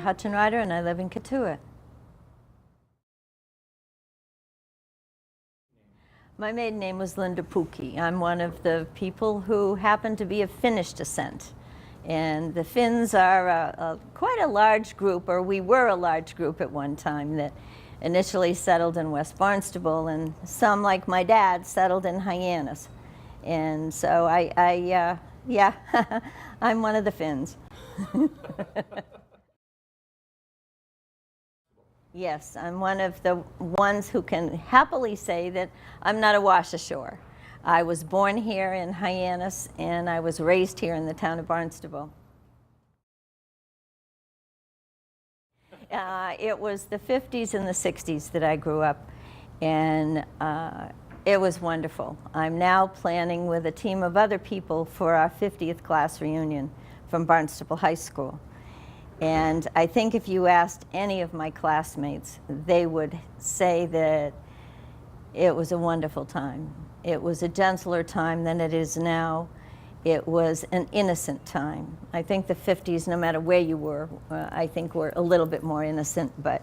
Hutchenrider, and I live in Katua. My maiden name was Linda Pukki. I'm one of the people who happen to be of Finnish descent. And the Finns are quite a large group, or we were a large group at one time, that initially settled in West Barnstable, and some, like my dad, settled in Hyannis. And so yeah, I'm one of the Finns. Yes, I'm one of the ones who can happily say that I'm not a wash ashore. I was born here in Hyannis, and I was raised here in the town of Barnstable. It was the 50s and the 60s that I grew up, and it was wonderful. I'm now planning with a team of other people for our 50th class reunion from Barnstable High School. And I think if you asked any of my classmates, they would say that it was a wonderful time. It was a gentler time than it is now. It was an innocent time. I think the 50s, no matter where you were, I think were a little bit more innocent, but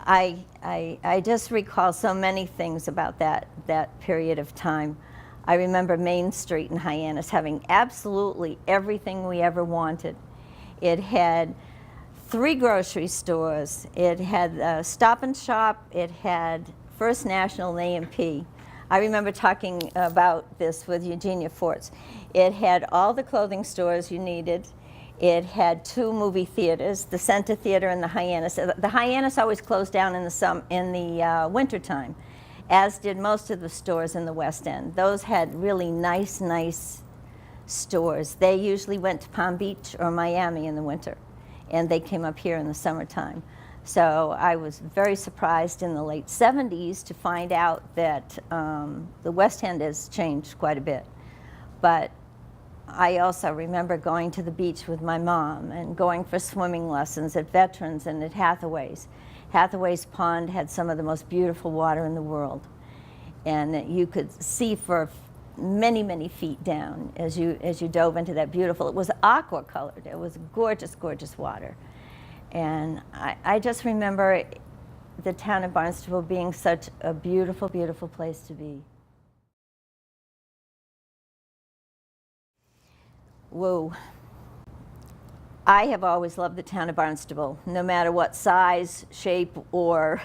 I just recall so many things about that period of time. I remember Main Street in Hyannis having absolutely everything we ever wanted. It had 3 grocery stores. It had Stop and Shop. It had First National and A&P. I remember talking about this with Eugenia Forts. It had all the clothing stores you needed. It had 2 movie theaters, the Center Theater and the Hyannis. The Hyannis always closed down in the wintertime, as did most of the stores in the West End. Those had really nice stores. They usually went to Palm Beach or Miami in the winter, and they came up here in the summertime. So I was very surprised in the late 70s to find out that the West End has changed quite a bit. But I also remember going to the beach with my mom and going for swimming lessons at Veterans and at Hathaway's. Hathaway's Pond had some of the most beautiful water in the world, and you could see for many feet down as you dove into that beautiful. It was aqua colored. It was gorgeous water. And I just remember the town of Barnstable being such a beautiful place to be. Whoa. I have always loved the town of Barnstable, no matter what size, shape, or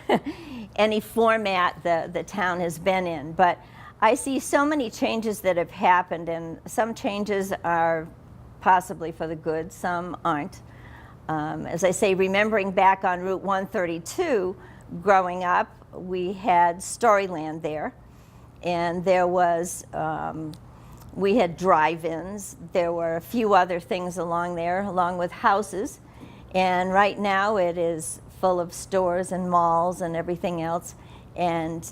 any format the town has been in. But I see so many changes that have happened, and some changes are possibly for the good, some aren't. As I say, remembering back on Route 132, growing up, we had Storyland there, and there was, we had drive-ins. There were a few other things along there, along with houses, and right now it is full of stores and malls and everything else. And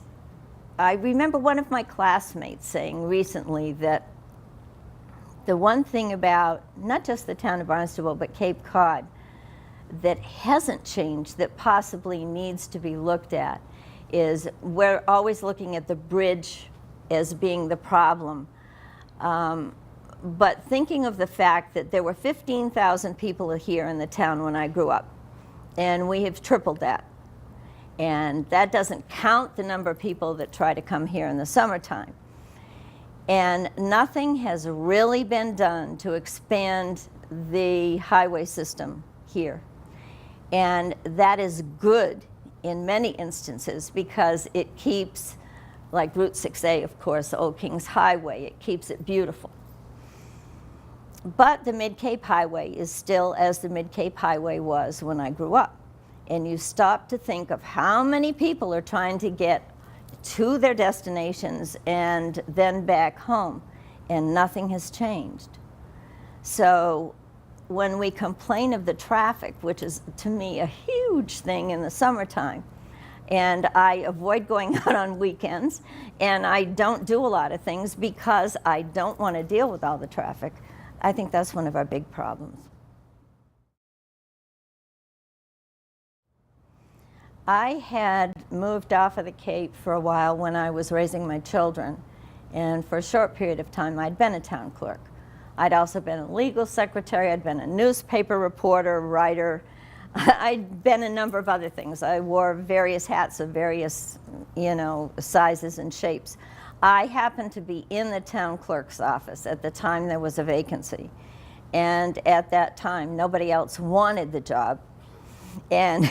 I remember one of my classmates saying recently that the one thing about not just the town of Barnstable, but Cape Cod, that hasn't changed, that possibly needs to be looked at, is we're always looking at the bridge as being the problem. But thinking of the fact that there were 15,000 people here in the town when I grew up, and we have tripled that. And that doesn't count the number of people that try to come here in the summertime. And nothing has really been done to expand the highway system here. And that is good in many instances because it keeps, like Route 6A, of course, Old Kings Highway, it keeps it beautiful. But the Mid-Cape Highway is still as the Mid-Cape Highway was when I grew up. And you stop to think of how many people are trying to get to their destinations and then back home, and nothing has changed. So when we complain of the traffic, which is to me a huge thing in the summertime, and I avoid going out on weekends, and I don't do a lot of things because I don't want to deal with all the traffic, I think that's one of our big problems. I had moved off of the Cape for a while when I was raising my children, and for a short period of time I'd been a town clerk. I'd also been a legal secretary, I'd been a newspaper reporter, writer. I'd been a number of other things. I wore various hats of various, sizes and shapes. I happened to be in the town clerk's office at the time there was a vacancy. And at that time, nobody else wanted the job. And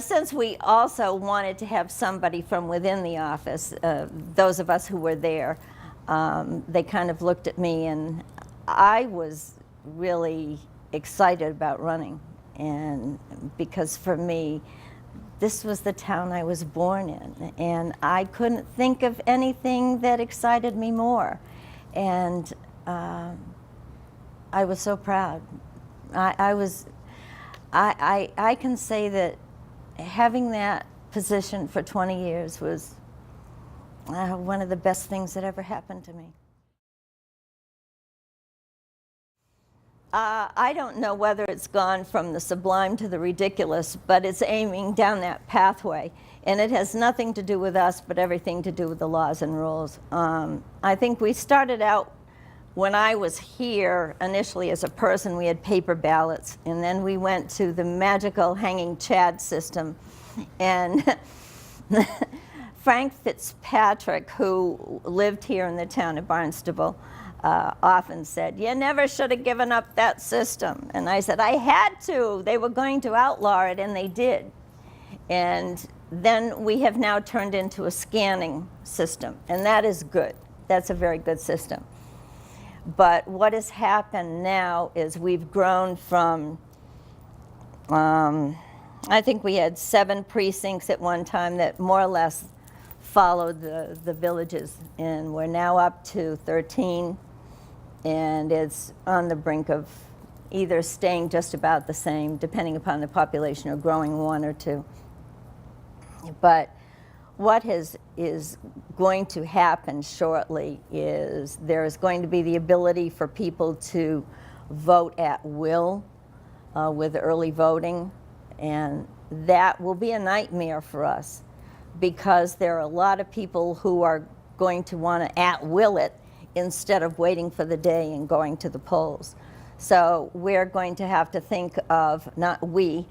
since we also wanted to have somebody from within the office, those of us who were there, they kind of looked at me, and I was really excited about running. And because for me, this was the town I was born in, and I couldn't think of anything that excited me more. And I was so proud. I can say that having that position for 20 years was one of the best things that ever happened to me. I don't know whether it's gone from the sublime to the ridiculous, but it's aiming down that pathway. And it has nothing to do with us, but everything to do with the laws and rules. I think we started out, when I was here initially as a person, we had paper ballots, and then we went to the magical hanging chad system. And Frank Fitzpatrick, who lived here in the town of Barnstable, often said, "You never should have given up that system." And I said, "I had to. They were going to outlaw it," and they did. And then we have now turned into a scanning system, and that is good. That's a very good system. But what has happened now is we've grown from, I think we had 7 precincts at one time that more or less followed the villages, and we're now up to 13, and it's on the brink of either staying just about the same, depending upon the population, or growing 1 or 2. But what is going to happen shortly is there is going to be the ability for people to vote at will with early voting, and that will be a nightmare for us, because there are a lot of people who are going to want to at-will it instead of waiting for the day and going to the polls. So we're going to have to think of, not we,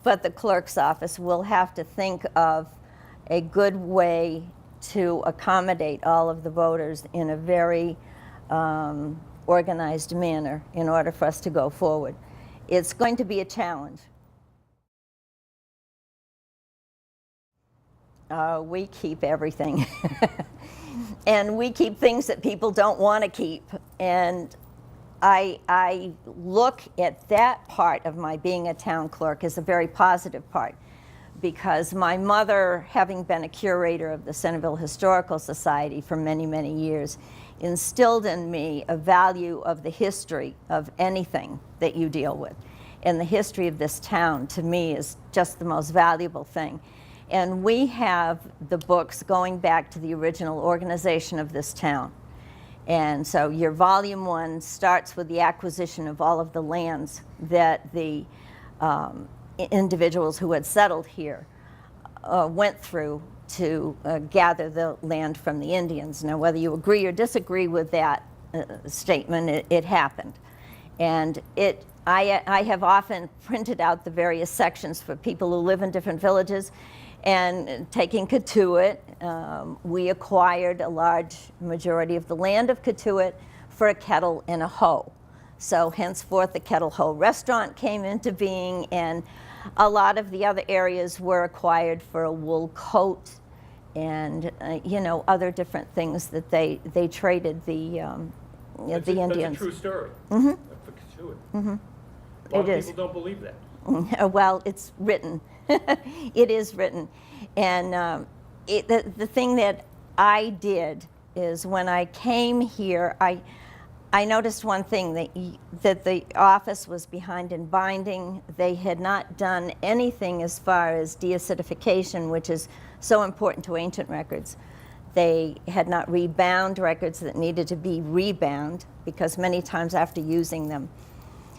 but the clerk's office will have to think of a good way to accommodate all of the voters in a very organized manner in order for us to go forward. It's going to be a challenge. We keep everything. And we keep things that people don't want to keep. And I look at that part of my being a town clerk as a very positive part, because my mother, having been a curator of the Centerville Historical Society for many, many years, instilled in me a value of the history of anything that you deal with. And the history of this town, to me, is just the most valuable thing. And we have the books going back to the original organization of this town. And so your volume 1 starts with the acquisition of all of the lands that the individuals who had settled here went through to gather the land from the Indians. Now, whether you agree or disagree with that statement, it happened. And I have often printed out the various sections for people who live in different villages. And taking Cotuit, we acquired a large majority of the land of Cotuit for a kettle and a hoe. So henceforth, the Kettle Hoe restaurant came into being, and a lot of the other areas were acquired for a wool coat and other different things that they traded the Indians. That's a true story. Mm-hmm. For Cotuit. Mm-hmm. A lot of people don't believe that. Well, it's written. It is written. And the thing that I did is, when I came here, I noticed one thing, that the office was behind in binding. They had not done anything as far as deacidification, which is so important to ancient records. They had not rebound records that needed to be rebound, because many times after using them.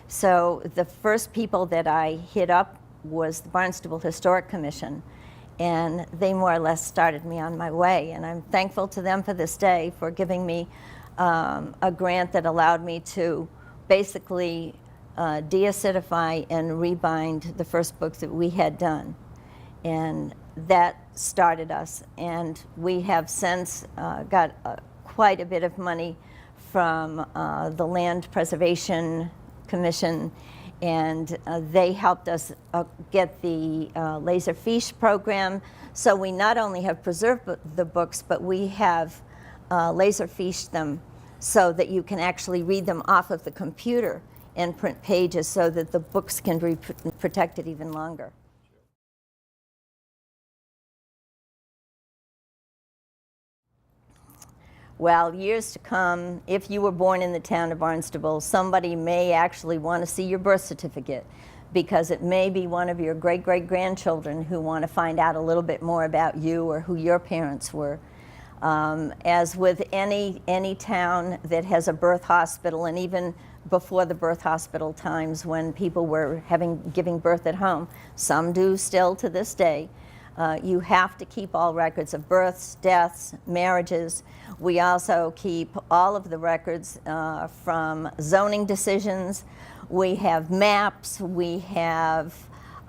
So the first people that I hit up was the Barnstable Historic Commission, and they more or less started me on my way. And I'm thankful to them for this day for giving me a grant that allowed me to basically deacidify and rebind the first books that we had done. And that started us. And we have since got quite a bit of money from the Land Preservation Commission, and they helped us get the Laserfiche program. So we not only have preserved the books, but we have Laserfiched them so that you can actually read them off of the computer and print pages so that the books can be protected even longer. Well, years to come, if you were born in the town of Barnstable, somebody may actually want to see your birth certificate, because it may be one of your great-great-grandchildren who want to find out a little bit more about you or who your parents were. As with any town that has a birth hospital, and even before the birth hospital times when people were giving birth at home, some do still to this day, you have to keep all records of births, deaths, marriages. We also keep all of the records from zoning decisions. We have maps. We have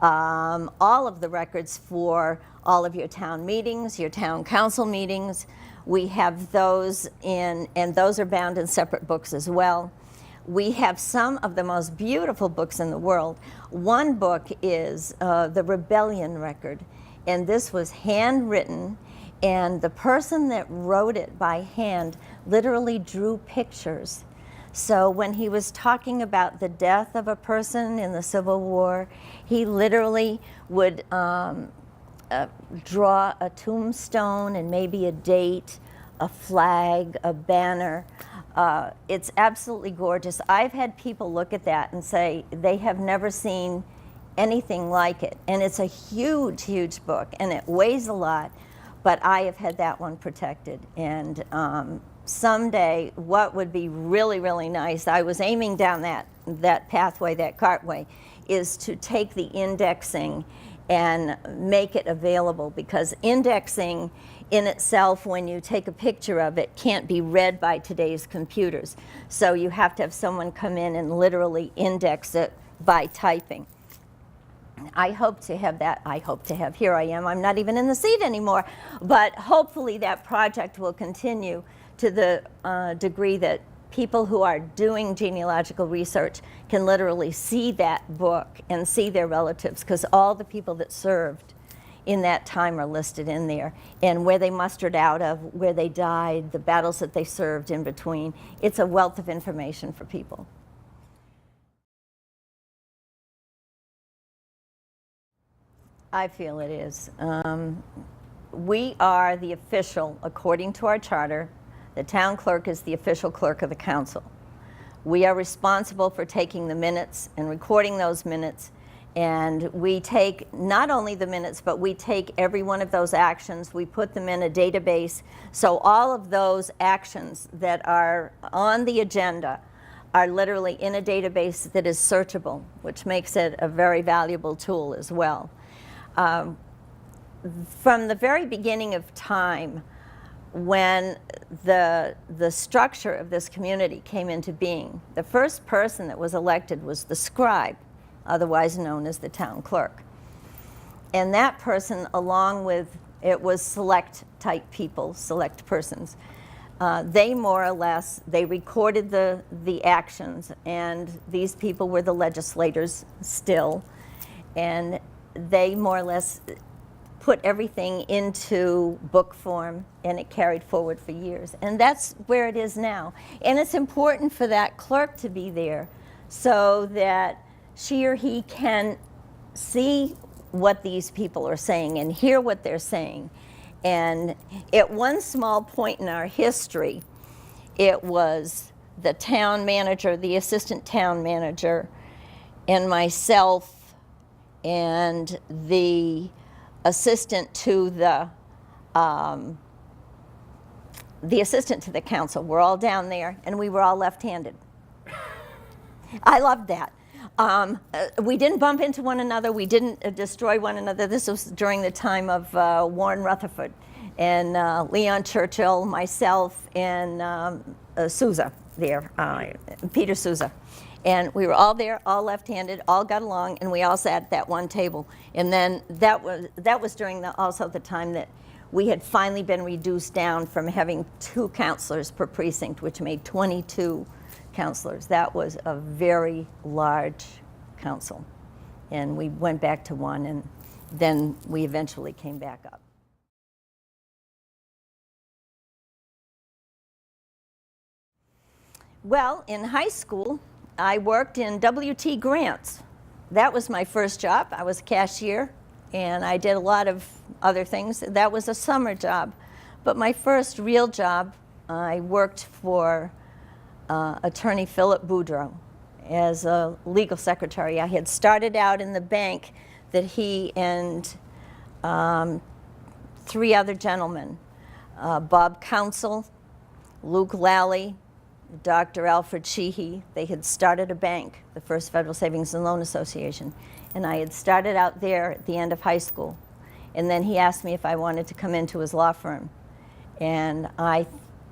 all of the records for all of your town meetings, your town council meetings. We have those and those are bound in separate books as well. We have some of the most beautiful books in the world. One book is the Rebellion Record, and this was handwritten, and the person that wrote it by hand literally drew pictures. So when he was talking about the death of a person in the Civil War, he literally would draw a tombstone and maybe a date, a flag, a banner. It's absolutely gorgeous. I've had people look at that and say they have never seen anything like it. And it's a huge, huge book, and it weighs a lot, but I have had that one protected. And someday, what would be really, really nice, I was aiming down that pathway, that cartway, is to take the indexing and make it available, because indexing in itself, when you take a picture of it, can't be read by today's computers. So you have to have someone come in and literally index it by typing. I hope to have that. Here I am, I'm not even in the seat anymore, but hopefully that project will continue to the degree that people who are doing genealogical research can literally see that book and see their relatives, because all the people that served in that time are listed in there, and where they mustered out of, where they died, the battles that they served in between. It's a wealth of information for people. I feel it is. We are the official, according to our charter, the town clerk is the official clerk of the council. We are responsible for taking the minutes and recording those minutes, and we take not only the minutes, but we take every one of those actions, we put them in a database, so all of those actions that are on the agenda are literally in a database that is searchable, which makes it a very valuable tool as well. From the very beginning of time, when the structure of this community came into being, the first person that was elected was the scribe, otherwise known as the town clerk. And that person, along with, it was select type people, select persons. They more or less, they recorded the actions, and these people were the legislators still, and they more or less put everything into book form, and it carried forward for years. And that's where it is now. And it's important for that clerk to be there so that she or he can see what these people are saying and hear what they're saying. And at one small point in our history, it was the town manager, the assistant town manager, and myself, and the assistant to the assistant to the council were all down there, and we were all left-handed. I loved that. We didn't bump into one another. We didn't destroy one another. This was during the time of Warren Rutherford and Leon Churchill, myself, and Sousa there, Peter Sousa. And we were all there, all left-handed, all got along, and we all sat at that one table. And then that was during also the time that we had finally been reduced down from having 2 counselors per precinct, which made 22 counselors. That was a very large council. And we went back to 1, and then we eventually came back up. Well, in high school, I worked in W.T. Grants. That was my first job. I was a cashier, and I did a lot of other things. That was a summer job. But my first real job, I worked for attorney Philip Boudreau as a legal secretary. I had started out in the bank that he and 3 other gentlemen, Bob Counsell, Luke Lally, Dr. Alfred Sheehy, they had started a bank, the First Federal Savings and Loan Association. And I had started out there at the end of high school. And then he asked me if I wanted to come into his law firm. And I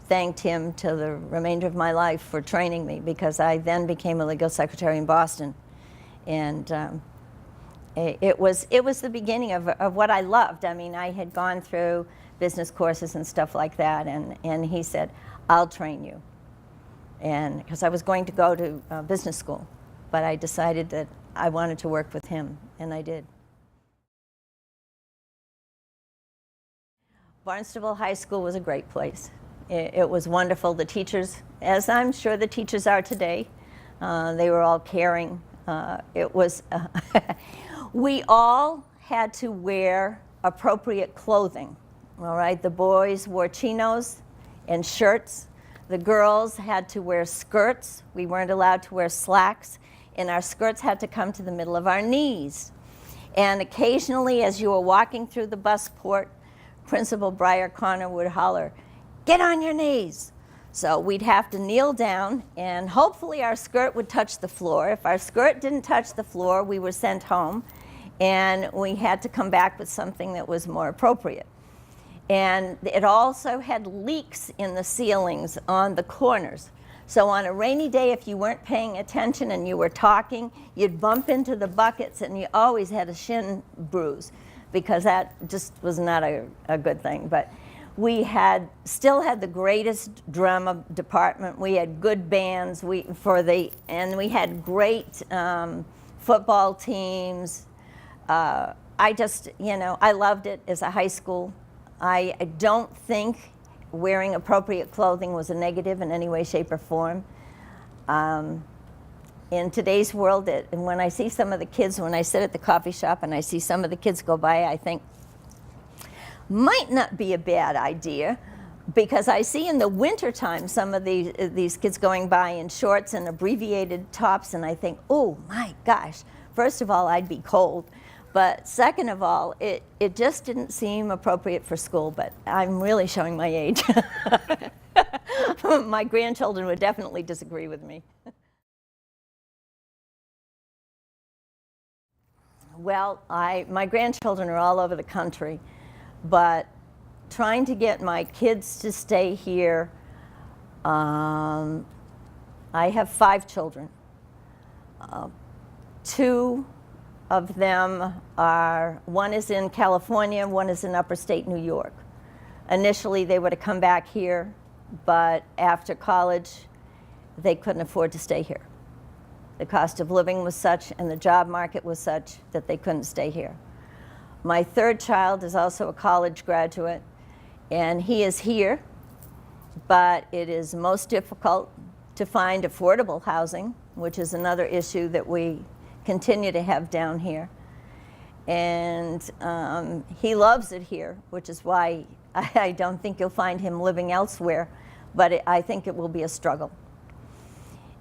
thanked him to the remainder of my life for training me, because I then became a legal secretary in Boston. And it was the beginning of what I loved. I mean, I had gone through business courses and stuff like that, and he said, I'll train you. And because I was going to go to business school, but I decided that I wanted to work with him, and I did. Barnstable High School was a great place. It was wonderful. The teachers, as I'm sure the teachers are today, they were all caring. It was, we all had to wear appropriate clothing, all right? The boys wore chinos and shirts. The girls had to wear skirts. We weren't allowed to wear slacks, and our skirts had to come to the middle of our knees. And occasionally, as you were walking through the bus port, Principal Briar Connor would holler, "Get on your knees." So we'd have to kneel down, and hopefully our skirt would touch the floor. If our skirt didn't touch the floor, we were sent home, and we had to come back with something that was more appropriate. And it also had leaks in the ceilings on the corners. So on a rainy day, if you weren't paying attention and you were talking, you'd bump into the buckets, and you always had a shin bruise, because that just was not a good thing. But we still had the greatest drama department. We had good bands, and we had great football teams. I loved it as a high school. I don't think wearing appropriate clothing was a negative in any way, shape, or form. In today's world, and when I see some of the kids, when I sit at the coffee shop and I see some of the kids go by, I think, might not be a bad idea, because I see in the wintertime some of these kids going by in shorts and abbreviated tops, and I think, oh my gosh, first of all, I'd be cold. But second of all, it just didn't seem appropriate for school, but I'm really showing my age. My grandchildren would definitely disagree with me. Well, my grandchildren are all over the country, but trying to get my kids to stay here, I have 5 children. 2 of them one is in California, one is in upper state New York. Initially, they would have come back here, but after college, they couldn't afford to stay here. The cost of living was such, and the job market was such, that they couldn't stay here. My 3rd child is also a college graduate, and he is here, but it is most difficult to find affordable housing, which is another issue that we continue to have down here. And he loves it here, which is why I don't think you'll find him living elsewhere, but I think it will be a struggle.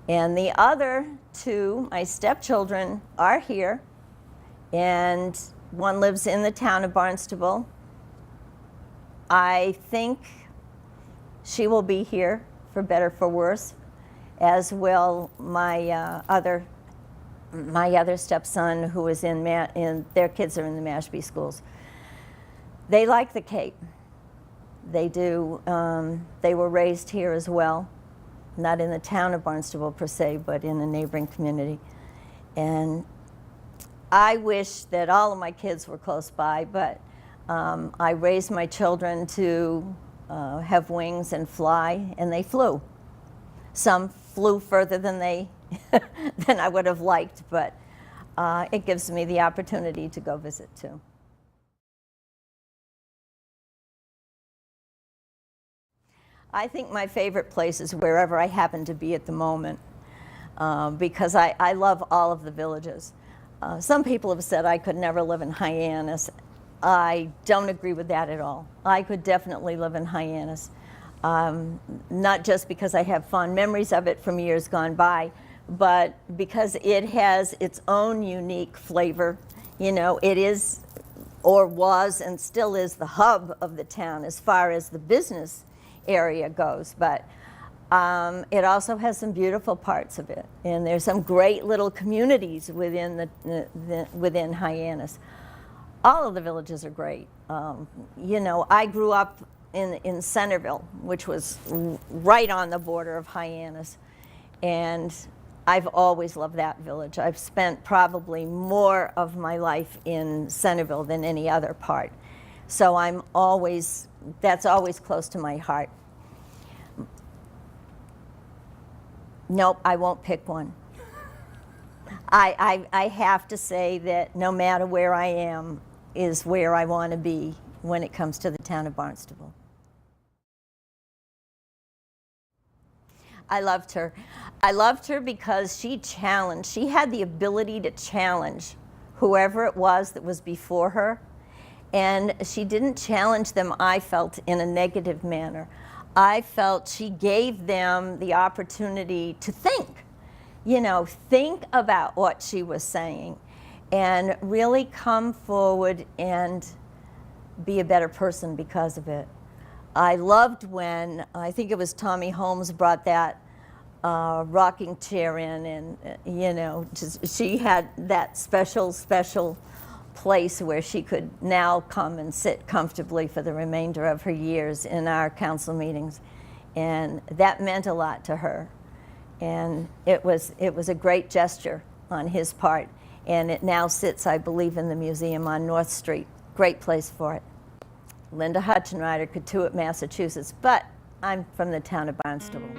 And the other 2, my stepchildren, are here, and one lives in the town of Barnstable. I think she will be here, for better, for worse, as will my other my other stepson, who is in their kids are in the Mashpee schools. They like the Cape. They do. They were raised here as well, not in the town of Barnstable per se, but in a neighboring community. And I wish that all of my kids were close by, but I raised my children to have wings and fly, and they flew. Some flew further than than I would have liked, but it gives me the opportunity to go visit too. I think my favorite place is wherever I happen to be at the moment, because I love all of the villages. Some people have said I could never live in Hyannis. I don't agree with that at all. I could definitely live in Hyannis, not just because I have fond memories of it from years gone by, but because it has its own unique flavor. You know, it is, or was, and still is the hub of the town as far as the business area goes, but it also has some beautiful parts of it, and there's some great little communities within within Hyannis. All of the villages are great. You know, I grew up in Centerville, which was right on the border of Hyannis, and I've always loved that village. I've spent probably more of my life in Centerville than any other part, so that's always close to my heart. Nope, I won't pick one. I have to say that no matter where I am is where I want to be when it comes to the town of Barnstable. I loved her. I loved her because she had the ability to challenge whoever it was that was before her. And she didn't challenge them, I felt, in a negative manner. I felt she gave them the opportunity to think, you know, think about what she was saying and really come forward and be a better person because of it. I loved when, I think it was Tommy Holmes brought that rocking chair in, and, you know, she had that special place where she could now come and sit comfortably for the remainder of her years in our council meetings, and that meant a lot to her, and it was a great gesture on his part, and it now sits, I believe, in the museum on North Street. Great place for it. Linda Hutchenrider, Katuitt, Massachusetts, but I'm from the town of Barnstable.